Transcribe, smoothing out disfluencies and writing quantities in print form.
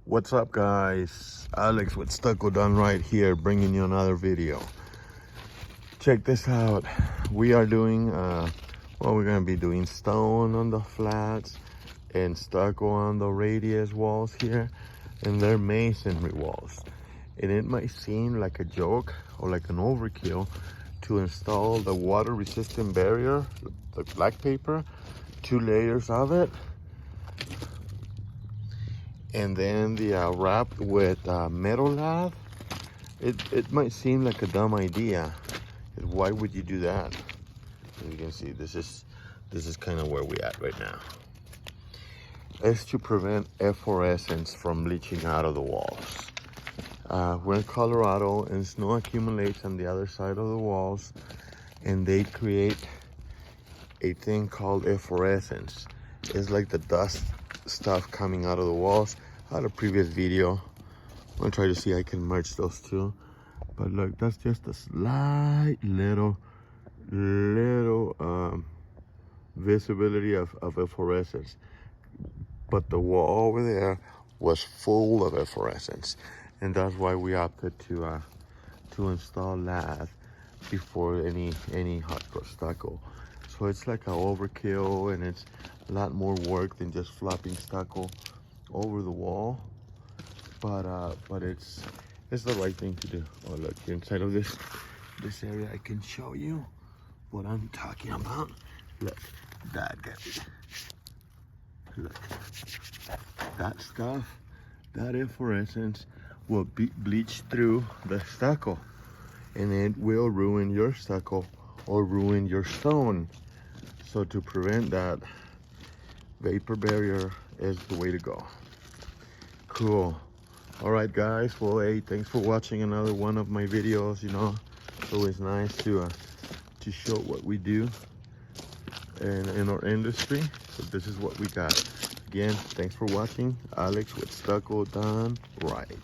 What's up, guys? Alex with Stucco done right here, bringing you another video. Check this out. We are doing we're gonna be doing stone on the flats and stucco on the radius walls here, and they're masonry walls. And it might seem like a joke or like an overkill to install the water resistant barrier, the black paper, 2 layers of it, and then the wrapped with metal lath. It might seem like a dumb idea. Why would you do that? As you can see, this is kind of where we at right now. It's to prevent efflorescence from leaching out of the walls. We're in Colorado, and snow accumulates on the other side of the walls, and they create a thing called efflorescence. It's like the dust stuff coming out of the walls. I had a previous video. I'm gonna try to see if I can merge those two. But look, that's just a slight little visibility of efflorescence. But the wall over there was full of efflorescence, and that's why we opted to install lath before any hot cross stucco. So it's like an overkill, and it's a lot more work than just flopping stucco over the wall. But it's the right thing to do. Oh, look, inside of this area, I can show you what I'm talking about. Look, that guy. Look, that stuff, that efflorescence will bleach through the stucco, and it will ruin your stucco or ruin your stone. So to prevent that, vapor barrier is the way to go. Cool. All right, guys. Well, hey, thanks for watching another one of my videos. You know, it's always nice to show what we do in our industry. So this is what we got. Again, thanks for watching. Alex with Stucco done right.